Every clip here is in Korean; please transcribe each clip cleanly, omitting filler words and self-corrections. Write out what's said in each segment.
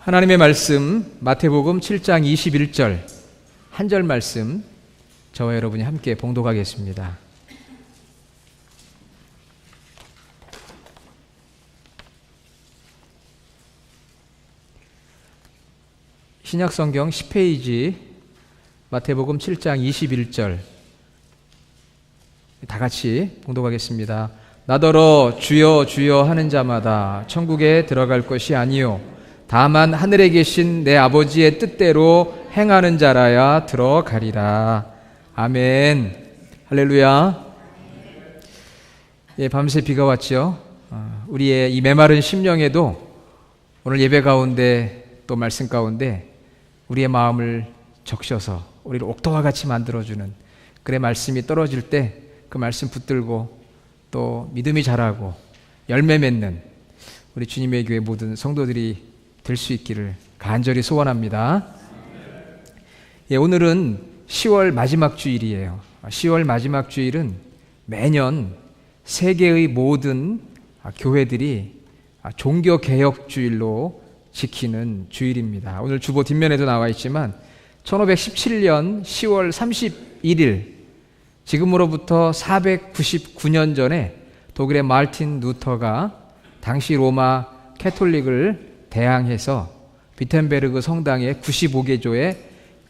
하나님의 말씀 마태복음 7장 21절 한 절 말씀 저와 여러분이 함께 봉독하겠습니다. 신약성경 10페이지 마태복음 7장 21절 다 같이 봉독하겠습니다. 나더러 주여 주여 하는 자마다 천국에 들어갈 것이 아니요 다만 하늘에 계신 내 아버지의 뜻대로 행하는 자라야 들어가리라. 아멘. 할렐루야. 예, 밤새 비가 왔죠. 우리의 이 메마른 심령에도 오늘 예배 가운데 또 말씀 가운데 우리의 마음을 적셔서 우리를 옥토와 같이 만들어주는 그의 말씀이 떨어질 때 그 말씀 붙들고 또 믿음이 자라고 열매 맺는 우리 주님의 교회 모든 성도들이 될 수 있기를 간절히 소원합니다. 예, 오늘은 10월 마지막 주일이에요. 10월 마지막 주일은 매년 세계의 모든 교회들이 종교개혁 주일로 지키는 주일입니다. 오늘 주보 뒷면에도 나와 있지만 1517년 10월 31일 지금으로부터 499년 전에 독일의 마르틴 루터가 당시 로마 캐톨릭을 대항해서 비텐베르그 성당의 95개조의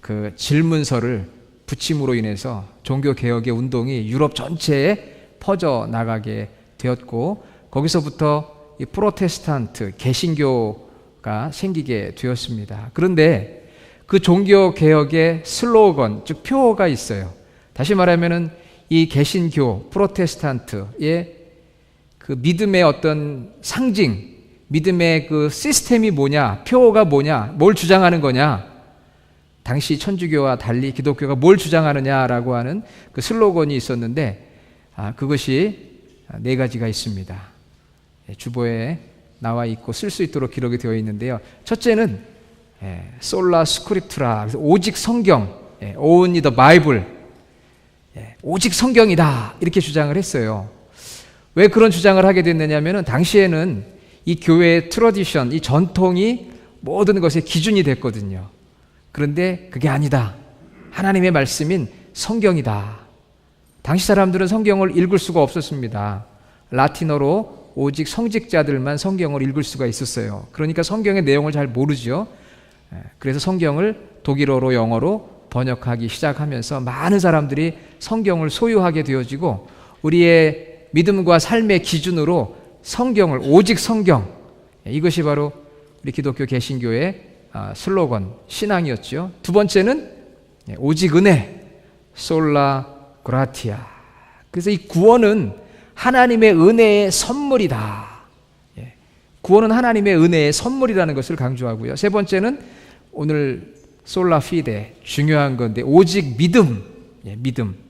그 질문서를 붙임으로 인해서 종교개혁의 운동이 유럽 전체에 퍼져나가게 되었고 거기서부터 이 프로테스탄트 개신교가 생기게 되었습니다. 그런데 그 종교개혁의 슬로건, 즉 표어가 있어요. 다시 말하면은 이 개신교, 프로테스탄트의 그 믿음의 어떤 상징, 믿음의 그 시스템이 뭐냐, 표어가 뭐냐, 뭘 주장하는 거냐, 당시 천주교와 달리 기독교가 뭘 주장하느냐라고 하는 그 슬로건이 있었는데 그것이 네 가지가 있습니다. 주보에 나와 있고 쓸 수 있도록 기록이 되어 있는데요. 첫째는 솔라 스크립투라, 오직 성경, only the Bible, 오직 성경이다 이렇게 주장을 했어요. 왜 그런 주장을 하게 됐느냐면 당시에는 이 교회의 트러디션, 이 전통이 모든 것의 기준이 됐거든요. 그런데 그게 아니다. 하나님의 말씀인 성경이다. 당시 사람들은 성경을 읽을 수가 없었습니다. 라틴어로 오직 성직자들만 성경을 읽을 수가 있었어요. 그러니까 성경의 내용을 잘 모르죠. 그래서 성경을 독일어로 영어로 번역하기 시작하면서 많은 사람들이 성경을 소유하게 되어지고 우리의 믿음과 삶의 기준으로 성경을, 오직 성경, 이것이 바로 우리 기독교 개신교의 슬로건, 신앙이었죠. 두 번째는 오직 은혜, 솔라 그라티아. 그래서 이 구원은 하나님의 은혜의 선물이다. 구원은 하나님의 은혜의 선물이라는 것을 강조하고요. 세 번째는 오늘 솔라 피데, 중요한 건데 오직 믿음, 믿음.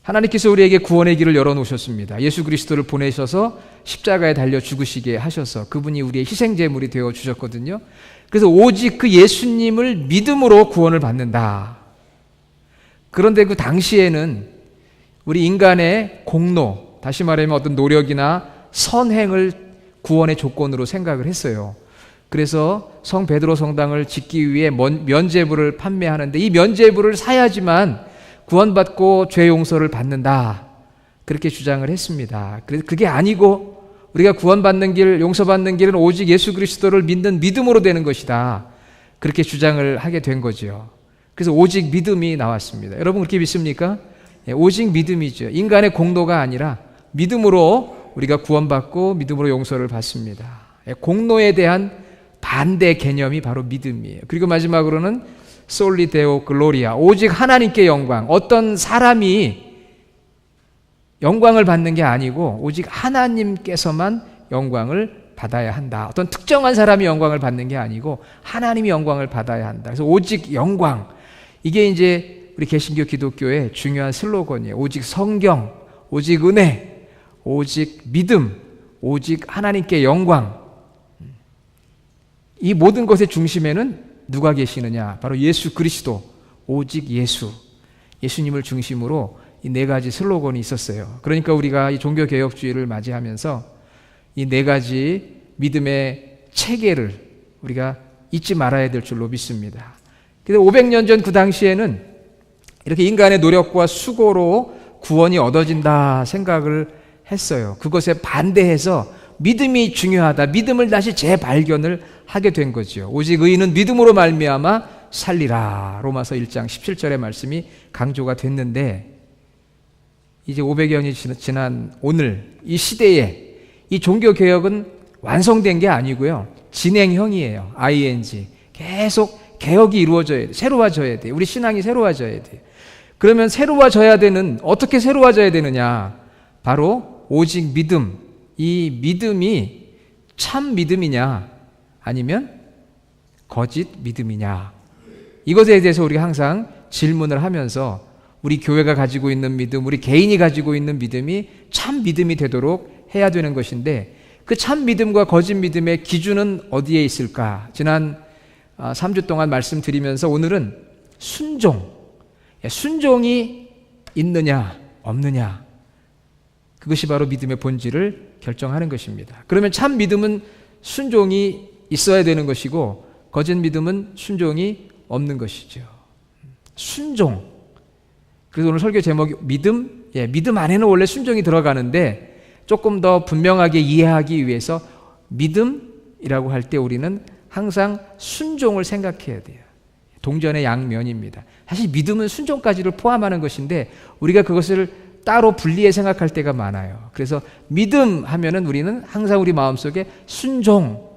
하나님께서 우리에게 구원의 길을 열어놓으셨습니다. 예수 그리스도를 보내셔서 십자가에 달려 죽으시게 하셔서 그분이 우리의 희생제물이 되어주셨거든요. 그래서 오직 그 예수님을 믿음으로 구원을 받는다. 그런데 그 당시에는 우리 인간의 공로, 다시 말하면 어떤 노력이나 선행을 구원의 조건으로 생각을 했어요. 그래서 성 베드로 성당을 짓기 위해 면죄부를 판매하는데 이 면죄부를 사야지만 구원받고 죄 용서를 받는다. 그렇게 주장을 했습니다. 그래서 그게 아니고 우리가 구원받는 길, 용서받는 길은 오직 예수 그리스도를 믿는 믿음으로 되는 것이다. 그렇게 주장을 하게 된 거죠. 그래서 오직 믿음이 나왔습니다. 여러분 그렇게 믿습니까? 오직 믿음이죠. 인간의 공로가 아니라 믿음으로 우리가 구원받고 믿음으로 용서를 받습니다. 공로에 대한 반대 개념이 바로 믿음이에요. 그리고 마지막으로는 솔리 데오 글로리아, 오직 하나님께 영광. 어떤 사람이 영광을 받는 게 아니고 오직 하나님께서만 영광을 받아야 한다. 어떤 특정한 사람이 영광을 받는 게 아니고 하나님이 영광을 받아야 한다. 그래서 오직 영광, 이게 이제 우리 개신교 기독교의 중요한 슬로건이에요. 오직 성경, 오직 은혜, 오직 믿음, 오직 하나님께 영광. 이 모든 것의 중심에는 누가 계시느냐? 바로 예수 그리스도, 오직 예수, 예수님을 중심으로 이 네 가지 슬로건이 있었어요. 그러니까 우리가 이 종교개혁주의를 맞이하면서 이 네 가지 믿음의 체계를 우리가 잊지 말아야 될 줄로 믿습니다. 근데 500년 전 그 당시에는 이렇게 인간의 노력과 수고로 구원이 얻어진다 생각을 했어요. 그것에 반대해서 믿음이 중요하다. 믿음을 다시 재발견을 하게 된 거죠. 오직 의인은 믿음으로 말미암아 살리라. 로마서 1장 17절의 말씀이 강조가 됐는데, 이제 500여 년이 지난 오늘 이 시대에 이 종교개혁은 완성된 게 아니고요, 진행형이에요. ing. 계속 개혁이 이루어져야 돼. 새로워져야 돼. 우리 신앙이 새로워져야 돼. 그러면 새로워져야 되는, 어떻게 새로워져야 되느냐? 바로 오직 믿음. 이 믿음이 참 믿음이냐 아니면 거짓 믿음이냐, 이것에 대해서 우리가 항상 질문을 하면서 우리 교회가 가지고 있는 믿음, 우리 개인이 가지고 있는 믿음이 참 믿음이 되도록 해야 되는 것인데, 그 참 믿음과 거짓 믿음의 기준은 어디에 있을까? 지난 3주 동안 말씀드리면서 오늘은 순종이 있느냐 없느냐, 그것이 바로 믿음의 본질을 결정하는 것입니다. 그러면 참 믿음은 순종이 있어야 되는 것이고, 거짓 믿음은 순종이 없는 것이죠. 순종. 그래서 오늘 설교 제목이 믿음. 믿음 안에는 원래 순종이 들어가는데, 조금 더 분명하게 이해하기 위해서 믿음이라고 할 때 우리는 항상 순종을 생각해야 돼요. 동전의 양면입니다. 사실 믿음은 순종까지를 포함하는 것인데 우리가 그것을 따로 분리해 생각할 때가 많아요. 그래서 믿음 하면은 우리는 항상 우리 마음속에 순종.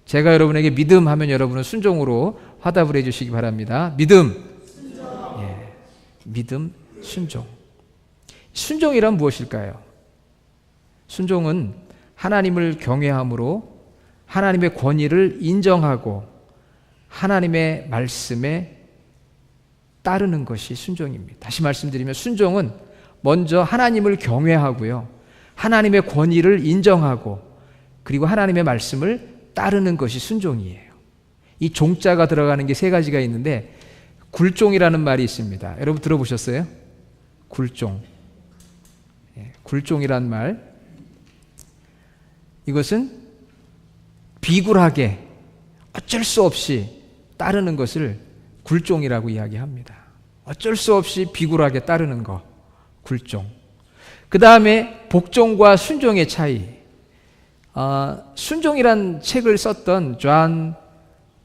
제가 여러분에게 믿음 하면 여러분은 순종으로 화답을 해 주시기 바랍니다. 믿음. 믿음, 순종. 순종이란 무엇일까요? 순종은 하나님을 경외함으로 하나님의 권위를 인정하고 하나님의 말씀에 따르는 것이 순종입니다. 다시 말씀드리면 순종은 먼저 하나님을 경외하고요, 하나님의 권위를 인정하고, 그리고 하나님의 말씀을 따르는 것이 순종이에요. 이 종자가 들어가는 게 세 가지가 있는데, 굴종이라는 말이 있습니다. 여러분 들어보셨어요? 굴종. 굴종이란 말, 이것은 비굴하게 어쩔 수 없이 따르는 것을 굴종이라고 이야기합니다. 어쩔 수 없이 비굴하게 따르는 거, 굴종. 그 다음에 복종과 순종의 차이. 순종이란 책을 썼던 존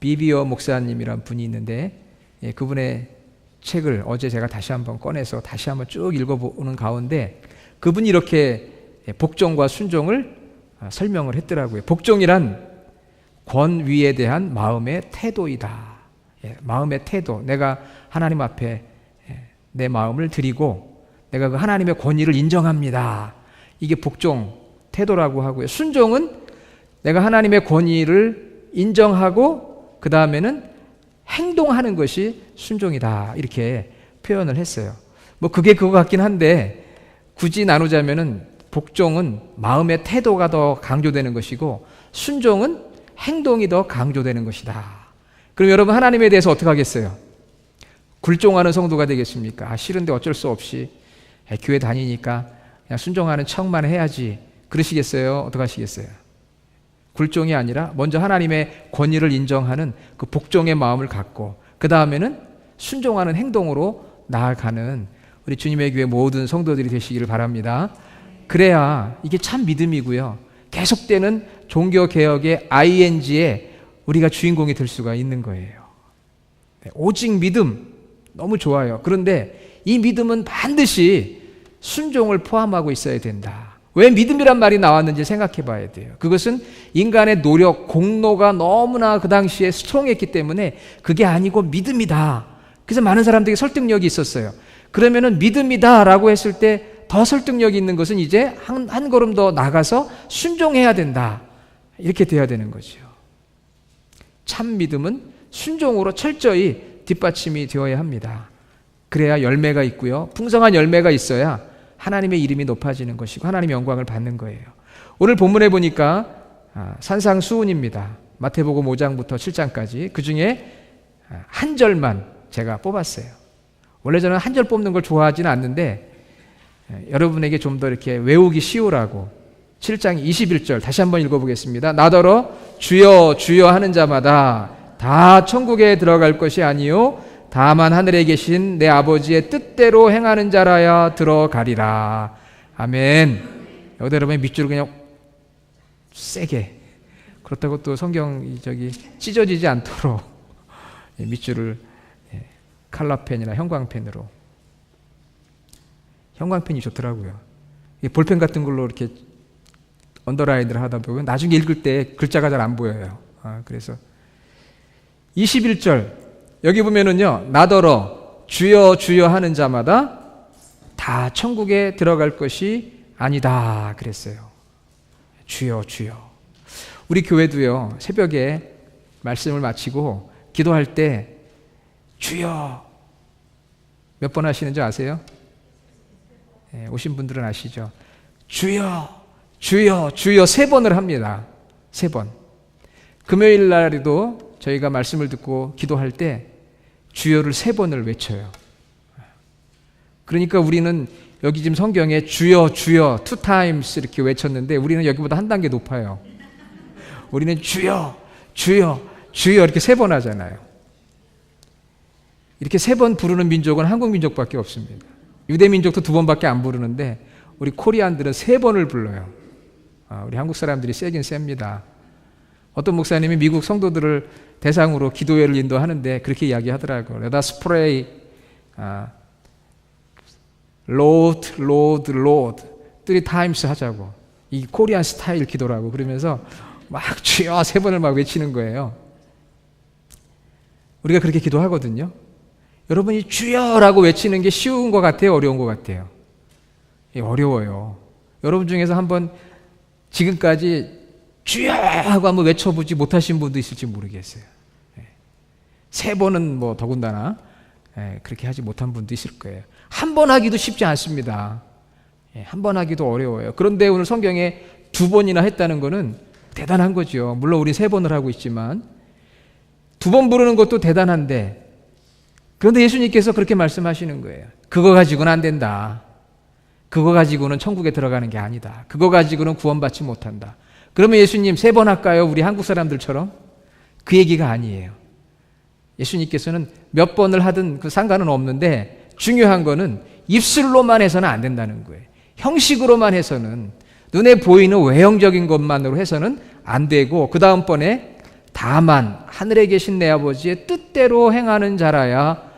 비비어 목사님이란 분이 있는데, 그분의 책을 어제 제가 다시 한번 꺼내서 다시 한번 쭉 읽어보는 가운데 그분이 이렇게 복종과 순종을 설명을 했더라고요. 복종이란 권위에 대한 마음의 태도이다. 마음의 태도. 내가 하나님 앞에 내 마음을 드리고 내가 그 하나님의 권위를 인정합니다. 이게 복종 태도라고 하고요. 순종은 내가 하나님의 권위를 인정하고 그 다음에는 행동하는 것이 순종이다. 이렇게 표현을 했어요. 뭐 그게 그거 같긴 한데, 굳이 나누자면은 복종은 마음의 태도가 더 강조되는 것이고 순종은 행동이 더 강조되는 것이다. 그럼 여러분 하나님에 대해서 어떻게 하겠어요? 굴종하는 성도가 되겠습니까? 싫은데 어쩔 수 없이 교회 다니니까 그냥 순종하는 척만 해야지, 그러시겠어요? 어떻게 하시겠어요? 굴종이 아니라 먼저 하나님의 권위를 인정하는 그 복종의 마음을 갖고 그 다음에는 순종하는 행동으로 나아가는 우리 주님의 교회 모든 성도들이 되시기를 바랍니다. 그래야 이게 참 믿음이고요, 계속되는 종교개혁의 ing에 우리가 주인공이 될 수가 있는 거예요. 오직 믿음 너무 좋아요. 그런데 이 믿음은 반드시 순종을 포함하고 있어야 된다. 왜 믿음이란 말이 나왔는지 생각해 봐야 돼요. 그것은 인간의 노력, 공로가 너무나 그 당시에 스트롱했기 때문에 그게 아니고 믿음이다. 그래서 많은 사람들에게 설득력이 있었어요. 그러면은 믿음이다 라고 했을 때 더 설득력이 있는 것은 이제 한 걸음 더 나가서 순종해야 된다. 이렇게 돼야 되는 거죠. 참 믿음은 순종으로 철저히 뒷받침이 되어야 합니다. 그래야 열매가 있고요, 풍성한 열매가 있어야 하나님의 이름이 높아지는 것이고 하나님의 영광을 받는 거예요. 오늘 본문에 보니까 산상수훈입니다. 마태복음 5장부터 7장까지 그 중에 한 절만 제가 뽑았어요. 원래 저는 한 절 뽑는 걸 좋아하지는 않는데 여러분에게 좀 더 이렇게 외우기 쉬우라고 7장 21절 다시 한번 읽어보겠습니다. 나더러 주여 주여 하는 자마다 다 천국에 들어갈 것이 아니요 다만 하늘에 계신 내 아버지의 뜻대로 행하는 자라야 들어가리라. 아멘. 여기다 여러분 밑줄을 그냥 세게, 그렇다고 또 성경이 찢어지지 않도록 밑줄을 칼라펜이나 형광펜으로, 형광펜이 좋더라고요. 볼펜 같은 걸로 이렇게 언더라인을 하다 보면 나중에 읽을 때 글자가 잘 안 보여요. 그래서 21절 여기 보면은요, 나더러 주여 주여 하는 자마다 다 천국에 들어갈 것이 아니다 그랬어요. 주여 주여. 우리 교회도요, 새벽에 말씀을 마치고 기도할 때 주여 몇 번 하시는지 아세요? 오신 분들은 아시죠? 주여 주여 주여 3번을 합니다. 3번. 금요일 날에도 저희가 말씀을 듣고 기도할 때 주여를 3번을 외쳐요. 그러니까 우리는 여기 지금 성경에 주여 주여 2times 이렇게 외쳤는데 우리는 여기보다 한 단계 높아요. 우리는 주여 주여 주여 이렇게 3번 하잖아요. 이렇게 3번 부르는 민족은 한국 민족밖에 없습니다. 유대 민족도 2번밖에 안 부르는데 우리 코리안들은 3번을 불러요. 우리 한국 사람들이 세긴 셉니다. 어떤 목사님이 미국 성도들을 대상으로 기도회를 인도하는데 그렇게 이야기하더라고요. Let us pray, Lord, Lord, Lord 3times 하자고. 이 코리안 스타일 기도라고. 그러면서 막 주여 3번을 막 외치는 거예요. 우리가 그렇게 기도하거든요. 여러분이 주여라고 외치는 게 쉬운 것 같아요? 어려운 것 같아요? 어려워요. 여러분 중에서 한번 지금까지 주여 하고 한번 외쳐보지 못하신 분도 있을지 모르겠어요. 3번은 뭐 더군다나 그렇게 하지 못한 분도 있을 거예요. 한 번 하기도 쉽지 않습니다. 한 번 하기도 어려워요. 그런데 오늘 성경에 2번이나 했다는 것은 대단한 거죠. 물론 우리 3번을 하고 있지만 2번 부르는 것도 대단한데, 그런데 예수님께서 그렇게 말씀하시는 거예요. 그거 가지고는 안 된다. 그거 가지고는 천국에 들어가는 게 아니다. 그거 가지고는 구원받지 못한다. 그러면 예수님 3번 할까요? 우리 한국 사람들처럼? 그 얘기가 아니에요. 예수님께서는 몇 번을 하든 그 상관은 없는데 중요한 거는 입술로만 해서는 안 된다는 거예요. 형식으로만 해서는, 눈에 보이는 외형적인 것만으로 해서는 안 되고, 그 다음번에 다만 하늘에 계신 내 아버지의 뜻대로 행하는 자라야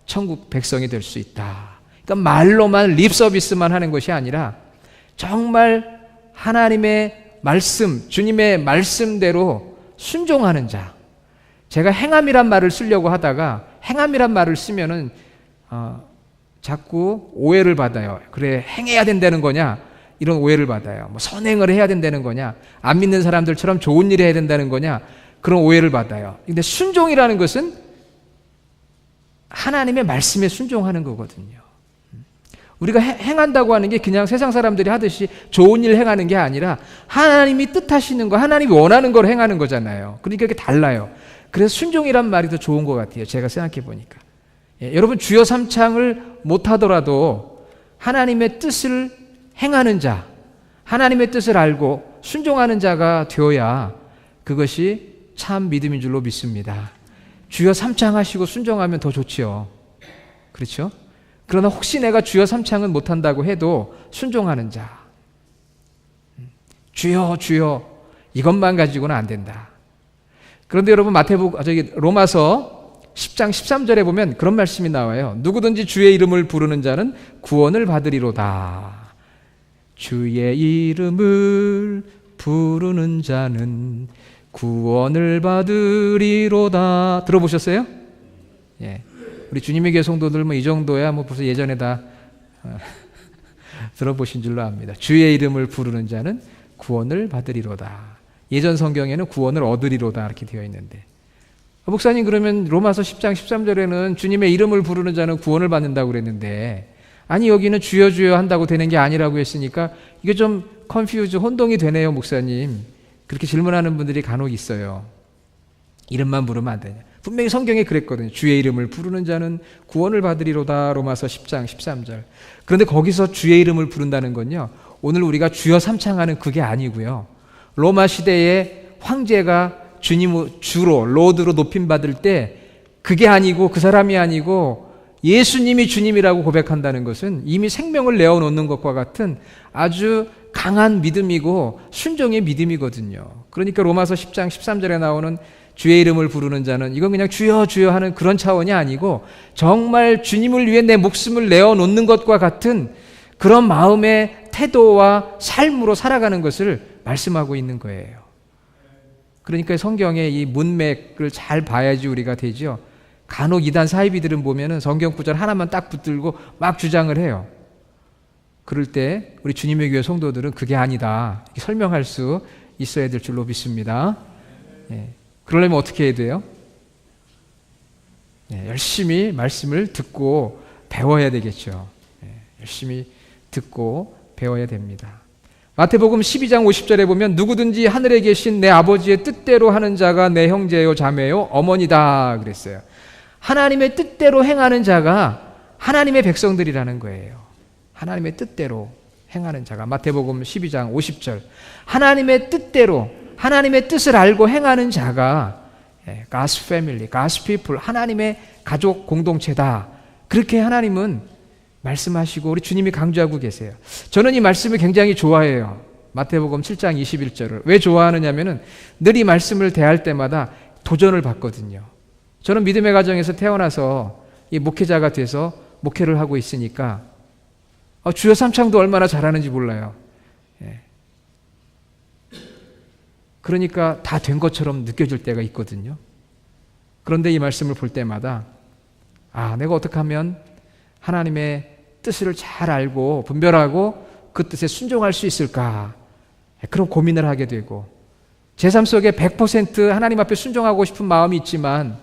천국 백성이 될 수 있다. 그러니까 말로만 립 서비스만 하는 것이 아니라 정말 하나님의 말씀, 주님의 말씀대로 순종하는 자. 제가 행함이란 말을 쓰려고 하다가 행함이란 말을 쓰면은 자꾸 오해를 받아요. 그래, 행해야 된다는 거냐? 이런 오해를 받아요. 뭐 선행을 해야 된다는 거냐? 안 믿는 사람들처럼 좋은 일을 해야 된다는 거냐? 그런 오해를 받아요. 근데 순종이라는 것은 하나님의 말씀에 순종하는 거거든요. 우리가 행한다고 하는 게 그냥 세상 사람들이 하듯이 좋은 일 행하는 게 아니라 하나님이 뜻하시는 거, 하나님이 원하는 걸 행하는 거잖아요. 그러니까 이게 달라요. 그래서 순종이란 말이 더 좋은 것 같아요. 제가 생각해 보니까. 여러분 주여 삼창을 못하더라도 하나님의 뜻을 행하는 자, 하나님의 뜻을 알고 순종하는 자가 되어야 그것이 참 믿음인 줄로 믿습니다. 주여 삼창하시고 순종하면 더 좋지요. 그렇죠? 그러나 혹시 내가 주여 삼창은 못한다고 해도 순종하는 자, 주여 주여 이것만 가지고는 안 된다. 그런데 여러분 로마서 10장 13절에 보면 그런 말씀이 나와요. 누구든지 주의 이름을 부르는 자는 구원을 받으리로다. 주의 이름을 부르는 자는 구원을 받으리로다. 들어보셨어요? 예. 우리 주님의 교회 성도들 이 정도야 벌써 예전에 다 들어보신 줄로 압니다. 주의 이름을 부르는 자는 구원을 받으리로다. 예전 성경에는 구원을 얻으리로다 이렇게 되어 있는데, 목사님 그러면 로마서 10장 13절에는 주님의 이름을 부르는 자는 구원을 받는다고 그랬는데, 아니 여기는 주여 주여 한다고 되는 게 아니라고 했으니까 이게 좀 혼동이 되네요 목사님. 그렇게 질문하는 분들이 간혹 있어요. 이름만 부르면 안 되냐. 분명히 성경에 그랬거든요. 주의 이름을 부르는 자는 구원을 받으리로다. 로마서 10장 13절. 그런데 거기서 주의 이름을 부른다는 건요, 오늘 우리가 주여 삼창하는 그게 아니고요, 로마 시대에 황제가 주로 로드로 높임받을 때 그게 아니고 그 사람이 아니고 예수님이 주님이라고 고백한다는 것은 이미 생명을 내어놓는 것과 같은 아주 강한 믿음이고 순종의 믿음이거든요. 그러니까 로마서 10장 13절에 나오는 주의 이름을 부르는 자는 이건 그냥 주여 주여 하는 그런 차원이 아니고 정말 주님을 위해 내 목숨을 내어놓는 것과 같은 그런 마음의 태도와 삶으로 살아가는 것을 말씀하고 있는 거예요. 그러니까 성경의 이 문맥을 잘 봐야지 우리가 되죠. 간혹 이단 사이비들은 보면은 성경 구절 하나만 딱 붙들고 막 주장을 해요. 그럴 때 우리 주님의 교회 성도들은 그게 아니다 이렇게 설명할 수 있어야 될 줄로 믿습니다. 예. 그러려면 어떻게 해야 돼요? 예, 열심히 말씀을 듣고 배워야 되겠죠. 예, 열심히 듣고 배워야 됩니다. 마태복음 12장 50절에 보면 누구든지 하늘에 계신 내 아버지의 뜻대로 하는 자가 내 형제요 자매요 어머니다 그랬어요. 하나님의 뜻대로 행하는 자가 하나님의 백성들이라는 거예요. 하나님의 뜻대로 행하는 자가 마태복음 12장 50절 하나님의 뜻대로 하나님의 뜻을 알고 행하는 자가 God's family, God's people 하나님의 가족 공동체다. 그렇게 하나님은 말씀하시고 우리 주님이 강조하고 계세요. 저는 이 말씀을 굉장히 좋아해요. 마태복음 7장 21절을 왜 좋아하느냐면은 늘 이 말씀을 대할 때마다 도전을 받거든요. 저는 믿음의 가정에서 태어나서 이 목회자가 돼서 목회를 하고 있으니까 주여 삼창도 얼마나 잘하는지 몰라요. 예. 그러니까 다 된 것처럼 느껴질 때가 있거든요. 그런데 이 말씀을 볼 때마다 내가 어떻게 하면 하나님의 뜻을 잘 알고 분별하고 그 뜻에 순종할 수 있을까 그런 고민을 하게 되고 제 삶 속에 100% 하나님 앞에 순종하고 싶은 마음이 있지만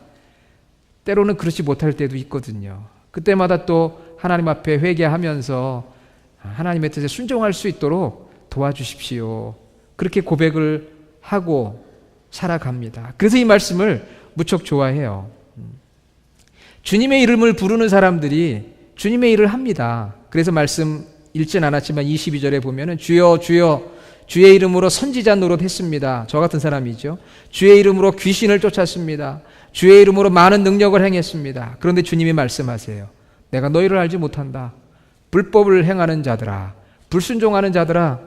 때로는 그렇지 못할 때도 있거든요. 그때마다 또 하나님 앞에 회개하면서 하나님의 뜻에 순종할 수 있도록 도와주십시오. 그렇게 고백을 하고 살아갑니다. 그래서 이 말씀을 무척 좋아해요. 주님의 이름을 부르는 사람들이 주님의 일을 합니다. 그래서 말씀 읽진 않았지만 22절에 보면은 주여 주여 주의 이름으로 선지자 노릇했습니다. 저 같은 사람이죠. 주의 이름으로 귀신을 쫓았습니다. 주의 이름으로 많은 능력을 행했습니다. 그런데 주님이 말씀하세요. 내가 너희를 알지 못한다. 불법을 행하는 자들아, 불순종하는 자들아,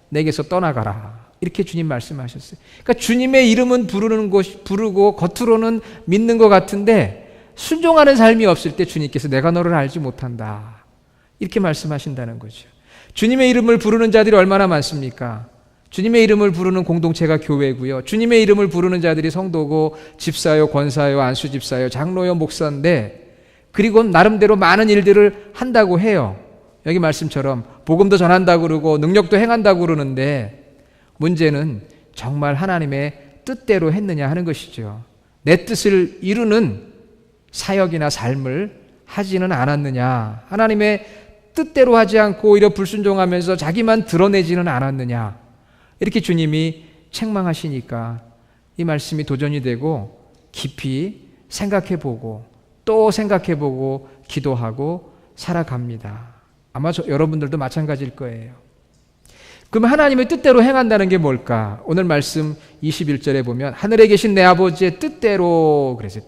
내게서 떠나가라. 이렇게 주님 말씀하셨어요. 그러니까 주님의 이름은 부르고 겉으로는 믿는 것 같은데 순종하는 삶이 없을 때 주님께서 내가 너를 알지 못한다. 이렇게 말씀하신다는 거죠. 주님의 이름을 부르는 자들이 얼마나 많습니까? 주님의 이름을 부르는 공동체가 교회고요. 주님의 이름을 부르는 자들이 성도고 집사요, 권사요, 안수집사요, 장로요, 목사인데 그리고 나름대로 많은 일들을 한다고 해요. 여기 말씀처럼 복음도 전한다고 그러고 능력도 행한다고 그러는데 문제는 정말 하나님의 뜻대로 했느냐 하는 것이죠. 내 뜻을 이루는 사역이나 삶을 하지는 않았느냐. 하나님의 뜻대로 하지 않고 오히려 불순종하면서 자기만 드러내지는 않았느냐. 이렇게 주님이 책망하시니까 이 말씀이 도전이 되고 깊이 생각해보고 또 생각해보고 기도하고 살아갑니다. 아마 여러분들도 마찬가지일 거예요. 그럼 하나님의 뜻대로 행한다는 게 뭘까? 오늘 말씀 21절에 보면 하늘에 계신 내 아버지의 뜻대로 그래서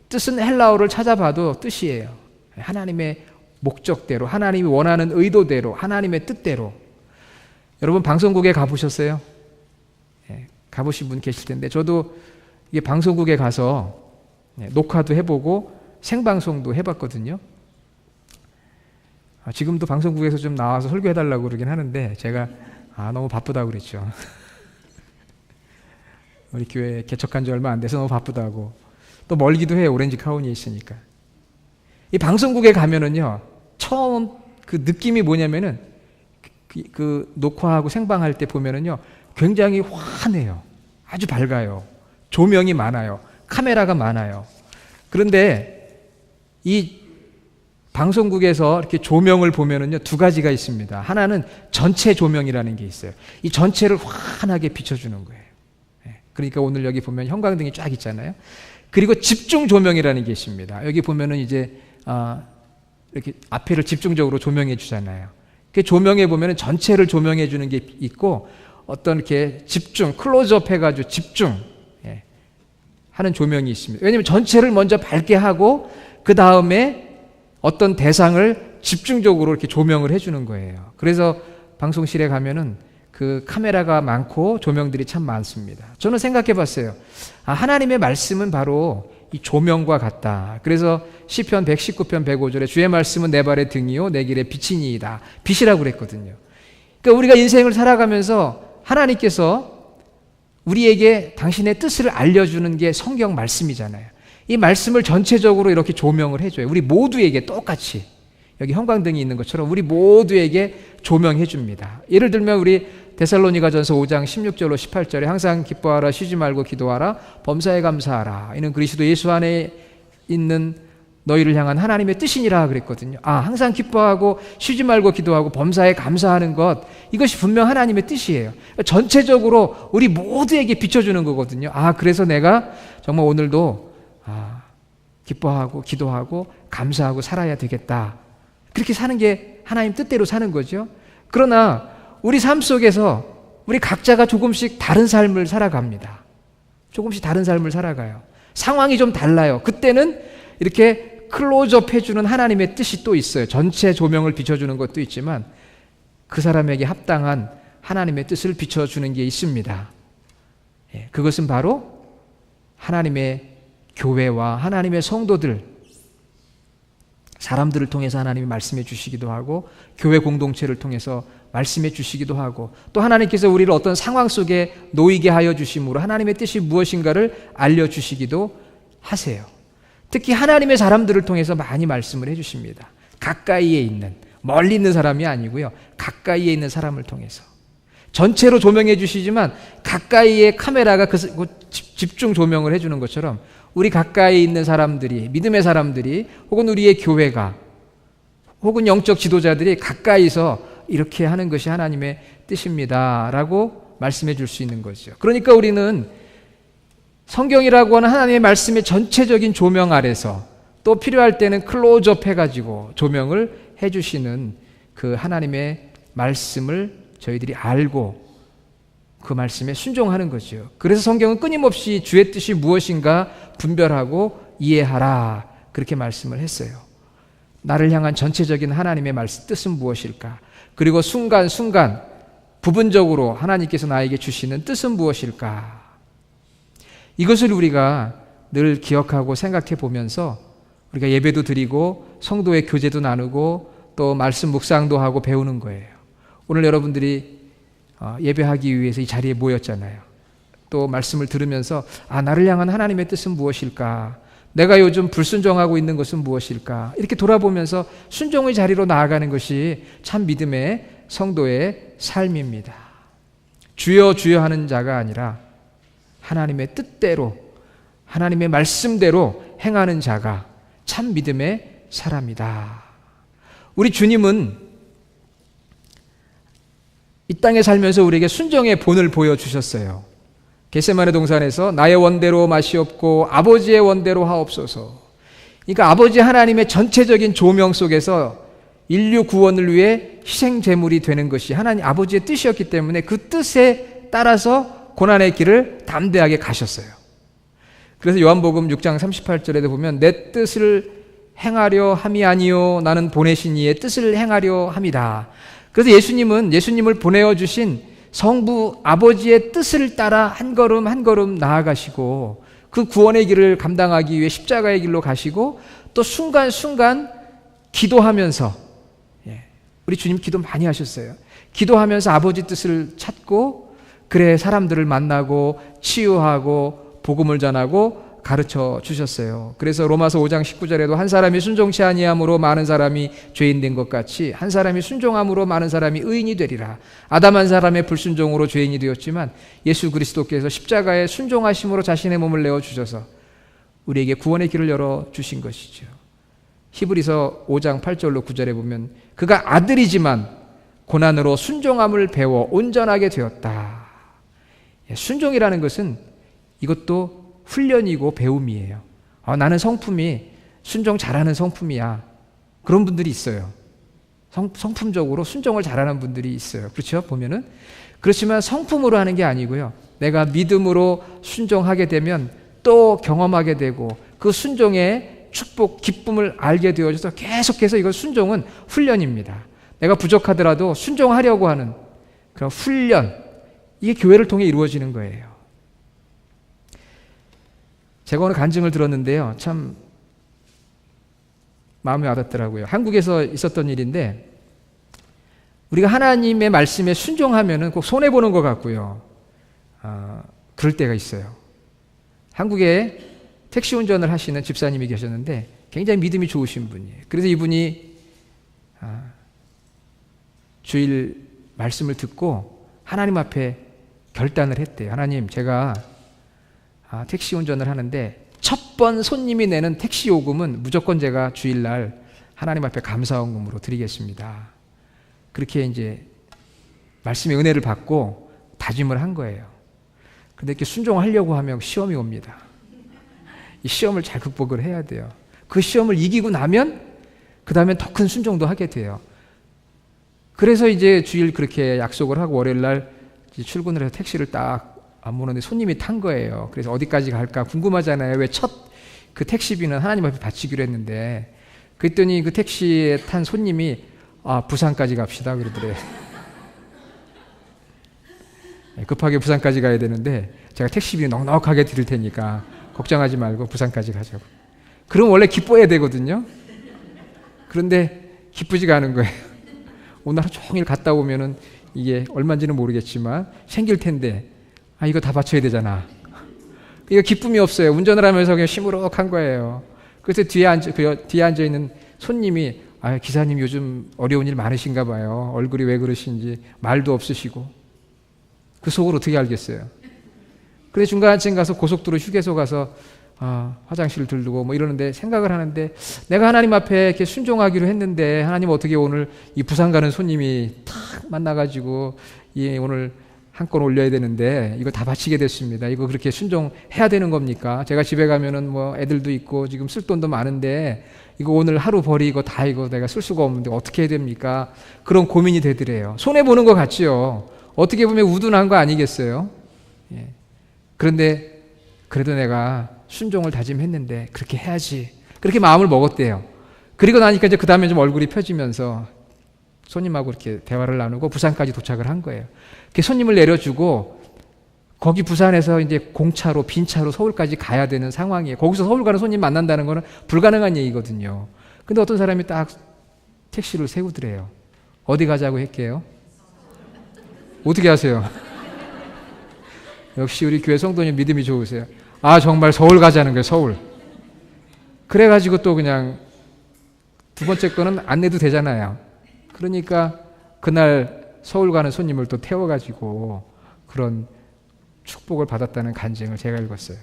뜻은 헬라어를 찾아봐도 뜻이에요. 하나님의 목적대로, 하나님이 원하는 의도대로, 하나님의 뜻대로. 여러분 방송국에 가보셨어요? 네, 가보신 분 계실 텐데 저도 이게 방송국에 가서 녹화도 해보고 생방송도 해봤거든요. 지금도 방송국에서 좀 나와서 설교해달라고 그러긴 하는데 제가 너무 바쁘다고 그랬죠. 우리 교회 개척한 지 얼마 안 돼서 너무 바쁘다고. 또 멀기도 해요. 오렌지 카운티에 있으니까. 이 방송국에 가면은요 처음 그 느낌이 뭐냐면은 그 녹화하고 생방할 때 보면은요 굉장히 환해요. 아주 밝아요. 조명이 많아요. 카메라가 많아요. 그런데 이 방송국에서 이렇게 조명을 보면은요 두 가지가 있습니다. 하나는 전체 조명이라는 게 있어요. 이 전체를 환하게 비춰주는 거예요. 그러니까 오늘 여기 보면 형광등이 쫙 있잖아요. 그리고 집중 조명이라는 게 있습니다. 여기 보면은 이제 이렇게 앞에를 집중적으로 조명해 주잖아요. 그 조명에 보면은 전체를 조명해 주는 게 있고 어떤 이렇게 집중, 클로즈업 해가지고 집중 하는 조명이 있습니다. 왜냐하면 전체를 먼저 밝게 하고 그 다음에 어떤 대상을 집중적으로 이렇게 조명을 해주는 거예요. 그래서 방송실에 가면은 그 카메라가 많고 조명들이 참 많습니다. 저는 생각해 봤어요. 하나님의 말씀은 바로 이 조명과 같다. 그래서 시편 119편 105절에 주의 말씀은 내 발의 등이요 내 길의 빛이니이다. 빛이라고 그랬거든요. 그러니까 우리가 인생을 살아가면서 하나님께서 우리에게 당신의 뜻을 알려주는 게 성경 말씀이잖아요. 이 말씀을 전체적으로 이렇게 조명을 해줘요. 우리 모두에게 똑같이 여기 형광등이 있는 것처럼 우리 모두에게 조명해 줍니다. 예를 들면 우리 데살로니가전서 5장 16절로 18절에 항상 기뻐하라 쉬지 말고 기도하라 범사에 감사하라 이는 그리스도 예수 안에 있는 너희를 향한 하나님의 뜻이니라 그랬거든요. 항상 기뻐하고 쉬지 말고 기도하고 범사에 감사하는 것 이것이 분명 하나님의 뜻이에요. 전체적으로 우리 모두에게 비춰주는 거거든요. 그래서 내가 정말 오늘도 기뻐하고 기도하고 감사하고 살아야 되겠다. 그렇게 사는 게 하나님 뜻대로 사는 거죠. 그러나 우리 삶 속에서 우리 각자가 조금씩 다른 삶을 살아갑니다. 조금씩 다른 삶을 살아가요. 상황이 좀 달라요. 그때는 이렇게 클로즈업 해주는 하나님의 뜻이 또 있어요. 전체 조명을 비춰주는 것도 있지만 그 사람에게 합당한 하나님의 뜻을 비춰주는 게 있습니다. 그것은 바로 하나님의 교회와 하나님의 성도들, 사람들을 통해서 하나님이 말씀해 주시기도 하고 교회 공동체를 통해서 말씀해 주시기도 하고 또 하나님께서 우리를 어떤 상황 속에 놓이게 하여 주심으로 하나님의 뜻이 무엇인가를 알려주시기도 하세요. 특히 하나님의 사람들을 통해서 많이 말씀을 해주십니다. 가까이에 있는, 멀리 있는 사람이 아니고요. 가까이에 있는 사람을 통해서. 전체로 조명해 주시지만 가까이에 카메라가 집중 조명을 해주는 것처럼 우리 가까이 있는 사람들이, 믿음의 사람들이 혹은 우리의 교회가 혹은 영적 지도자들이 가까이서 이렇게 하는 것이 하나님의 뜻입니다 라고 말씀해 줄 수 있는 거죠. 그러니까 우리는 성경이라고 하는 하나님의 말씀의 전체적인 조명 아래서 또 필요할 때는 클로즈업 해가지고 조명을 해주시는 그 하나님의 말씀을 저희들이 알고 그 말씀에 순종하는 거죠. 그래서 성경은 끊임없이 주의 뜻이 무엇인가 분별하고 이해하라 그렇게 말씀을 했어요. 나를 향한 전체적인 하나님의 말씀 뜻은 무엇일까? 그리고 순간순간 부분적으로 하나님께서 나에게 주시는 뜻은 무엇일까? 이것을 우리가 늘 기억하고 생각해 보면서 우리가 예배도 드리고 성도의 교제도 나누고 또 말씀 묵상도 하고 배우는 거예요. 오늘 여러분들이 예배하기 위해서 이 자리에 모였잖아요. 또 말씀을 들으면서 나를 향한 하나님의 뜻은 무엇일까? 내가 요즘 불순종하고 있는 것은 무엇일까? 이렇게 돌아보면서 순종의 자리로 나아가는 것이 참 믿음의 성도의 삶입니다. 주여 주여 하는 자가 아니라 하나님의 뜻대로 하나님의 말씀대로 행하는 자가 참 믿음의 사람이다. 우리 주님은 이 땅에 살면서 우리에게 순종의 본을 보여주셨어요. 겟세마네 동산에서 나의 원대로 마시옵고 아버지의 원대로 하옵소서. 그러니까 아버지 하나님의 전체적인 조명 속에서 인류 구원을 위해 희생 제물이 되는 것이 하나님 아버지의 뜻이었기 때문에 그 뜻에 따라서 고난의 길을 담대하게 가셨어요. 그래서 요한복음 6장 38절에도 보면 내 뜻을 행하려 함이 아니요 나는 보내신 이의 뜻을 행하려 함이다. 그래서 예수님을 보내어 주신 성부 아버지의 뜻을 따라 한 걸음 한 걸음 나아가시고 그 구원의 길을 감당하기 위해 십자가의 길로 가시고 또 순간순간 기도하면서 우리 주님 기도 많이 하셨어요. 기도하면서 아버지 뜻을 찾고 그래 사람들을 만나고 치유하고 복음을 전하고 가르쳐 주셨어요. 그래서 로마서 5장 19절에도 한 사람이 순종치 아니함으로 많은 사람이 죄인 된 것 같이 한 사람이 순종함으로 많은 사람이 의인이 되리라. 아담 한 사람의 불순종으로 죄인이 되었지만 예수 그리스도께서 십자가에 순종하심으로 자신의 몸을 내어 주셔서 우리에게 구원의 길을 열어 주신 것이죠. 히브리서 5장 8절로 9절에 보면 그가 아들이지만 고난으로 순종함을 배워 온전하게 되었다. 순종이라는 것은 이것도 훈련이고 배움이에요. 나는 성품이 순종 잘하는 성품이야. 그런 분들이 있어요. 성품적으로 순종을 잘하는 분들이 있어요. 그렇죠? 보면은. 그렇지만 성품으로 하는 게 아니고요. 내가 믿음으로 순종하게 되면 또 경험하게 되고 그 순종의 축복, 기쁨을 알게 되어져서 계속해서 이건 순종은 훈련입니다. 내가 부족하더라도 순종하려고 하는 그런 훈련, 이게 교회를 통해 이루어지는 거예요. 제가 오늘 간증을 들었는데요. 참 마음에 와닿더라고요. 한국에서 있었던 일인데 우리가 하나님의 말씀에 순종하면은 꼭 손해보는 것 같고요. 그럴 때가 있어요. 한국에 택시 운전을 하시는 집사님이 계셨는데 굉장히 믿음이 좋으신 분이에요. 그래서 이분이 주일 말씀을 듣고 하나님 앞에 결단을 했대요. 하나님, 제가 택시 운전을 하는데 첫 번 손님이 내는 택시 요금은 무조건 제가 주일날 하나님 앞에 감사원금으로 드리겠습니다. 그렇게 이제 말씀의 은혜를 받고 다짐을 한 거예요. 근데 이렇게 순종하려고 하면 시험이 옵니다. 이 시험을 잘 극복을 해야 돼요. 그 시험을 이기고 나면 그 다음엔 더 큰 순종도 하게 돼요. 그래서 이제 주일 그렇게 약속을 하고 월요일날 출근을 해서 택시를 딱 안 모는데 손님이 탄 거예요. 그래서 어디까지 갈까 궁금하잖아요. 왜 첫 그 택시비는 하나님 앞에 바치기로 했는데, 그랬더니 그 택시에 탄 손님이 부산까지 갑시다 그러더래요. 급하게 부산까지 가야 되는데 제가 택시비 넉넉하게 드릴 테니까 걱정하지 말고 부산까지 가자고. 그럼 원래 기뻐해야 되거든요. 그런데 기쁘지가 않은 거예요. 오늘 하루 종일 갔다 오면은 이게 얼마인지는 모르겠지만 생길 텐데 이거 다 바쳐야 되잖아. 이거 기쁨이 없어요. 운전을 하면서 그냥 시무룩한 거예요. 그래서 뒤에 앉아 있는 손님이 기사님 요즘 어려운 일 많으신가 봐요. 얼굴이 왜 그러신지 말도 없으시고. 그 속을 어떻게 알겠어요. 그래서 중간쯤 가서 고속도로 휴게소 가서 화장실 들르고 뭐 이러는데 생각을 하는데, 내가 하나님 앞에 이렇게 순종하기로 했는데 하나님 어떻게 오늘 이 부산 가는 손님이 탁 만나가지고 오늘 한 건 올려야 되는데 이거 다 바치게 됐습니다. 이거 그렇게 순종해야 되는 겁니까? 제가 집에 가면은 뭐 애들도 있고 지금 쓸 돈도 많은데 이거 오늘 하루 버리고 다 이거 내가 쓸 수가 없는데 어떻게 해야 됩니까? 그런 고민이 되더래요. 손해보는 것 같지요. 어떻게 보면 우둔한 거 아니겠어요? 예. 그런데 그래도 내가 순종을 다짐했는데 그렇게 해야지. 그렇게 마음을 먹었대요. 그리고 나니까 이제 그 다음에 좀 얼굴이 펴지면서 손님하고 이렇게 대화를 나누고 부산까지 도착을 한 거예요. 이렇게 손님을 내려주고 거기 부산에서 이제 공차로 빈차로 서울까지 가야 되는 상황이에요. 거기서 서울 가는 손님 만난다는 거는 불가능한 얘기거든요. 근데 어떤 사람이 딱 택시를 세우더래요. 어디 가자고 했게요? 어떻게 하세요? 역시 우리 교회 성도님 믿음이 좋으세요. 정말 서울 가자는 거예요. 서울. 그래가지고 또 그냥 두 번째 거는 안 내도 되잖아요. 그러니까 그날 서울 가는 손님을 또 태워가지고 그런 축복을 받았다는 간증을 제가 읽었어요.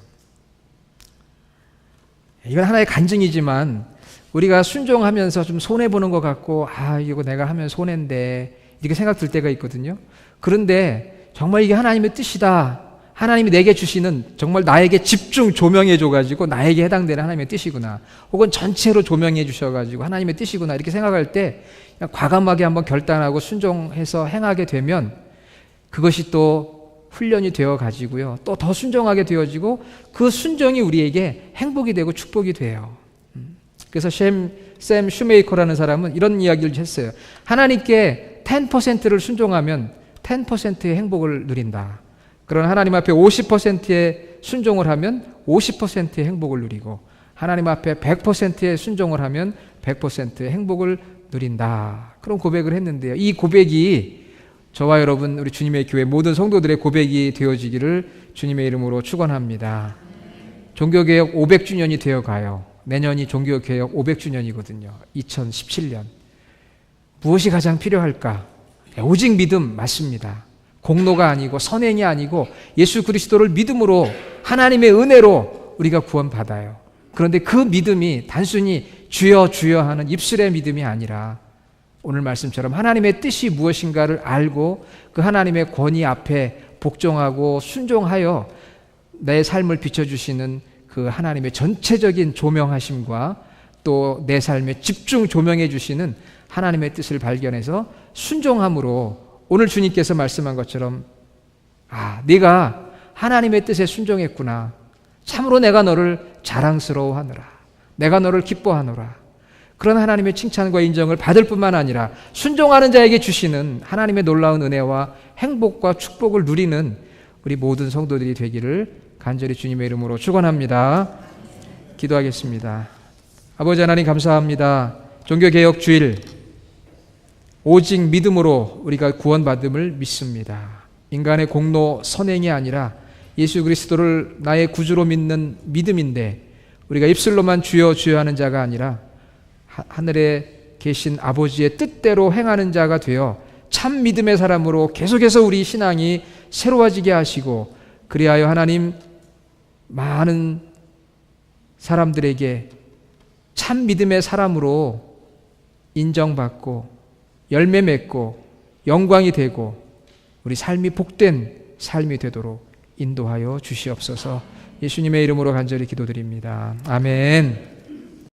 이건 하나의 간증이지만 우리가 순종하면서 좀 손해보는 것 같고 이거 내가 하면 손해인데 이렇게 생각 들 때가 있거든요. 그런데 정말 이게 하나님의 뜻이다. 하나님이 내게 주시는 정말 나에게 집중 조명해 줘가지고 나에게 해당되는 하나님의 뜻이구나. 혹은 전체로 조명해 주셔가지고 하나님의 뜻이구나. 이렇게 생각할 때 그냥 과감하게 한번 결단하고 순종해서 행하게 되면 그것이 또 훈련이 되어 가지고요. 또 더 순종하게 되어지고 그 순종이 우리에게 행복이 되고 축복이 돼요. 그래서 샘 슈메이커라는 사람은 이런 이야기를 했어요. 하나님께 10%를 순종하면 10%의 행복을 누린다. 그러나 하나님 앞에 50%의 순종을 하면 50%의 행복을 누리고 하나님 앞에 100%의 순종을 하면 100%의 행복을 누린다. 그런 고백을 했는데요. 이 고백이 저와 여러분 우리 주님의 교회 모든 성도들의 고백이 되어지기를 주님의 이름으로 축원합니다. 종교개혁 500주년이 되어가요. 내년이 종교개혁 500주년이거든요. 2017년. 무엇이 가장 필요할까? 오직 믿음 맞습니다. 공로가 아니고 선행이 아니고 예수 그리스도를 믿음으로 하나님의 은혜로 우리가 구원받아요. 그런데 그 믿음이 단순히 주여 주여 하는 입술의 믿음이 아니라 오늘 말씀처럼 하나님의 뜻이 무엇인가를 알고 그 하나님의 권위 앞에 복종하고 순종하여 내 삶을 비춰주시는 그 하나님의 전체적인 조명하심과 또 내 삶에 집중 조명해 주시는 하나님의 뜻을 발견해서 순종함으로 오늘 주님께서 말씀한 것처럼 네가 하나님의 뜻에 순종했구나. 참으로 내가 너를 자랑스러워하노라. 내가 너를 기뻐하노라. 그런 하나님의 칭찬과 인정을 받을 뿐만 아니라 순종하는 자에게 주시는 하나님의 놀라운 은혜와 행복과 축복을 누리는 우리 모든 성도들이 되기를 간절히 주님의 이름으로 축원합니다. 기도하겠습니다. 아버지 하나님 감사합니다. 종교개혁 주일 오직 믿음으로 우리가 구원받음을 믿습니다. 인간의 공로 선행이 아니라 예수 그리스도를 나의 구주로 믿는 믿음인데 우리가 입술로만 주여 주여 하는 자가 아니라 하늘에 계신 아버지의 뜻대로 행하는 자가 되어 참 믿음의 사람으로 계속해서 우리 신앙이 새로워지게 하시고 그리하여 하나님 많은 사람들에게 참 믿음의 사람으로 인정받고 열매 맺고 영광이 되고 우리 삶이 복된 삶이 되도록 인도하여 주시옵소서. 예수님의 이름으로 간절히 기도드립니다. 아멘.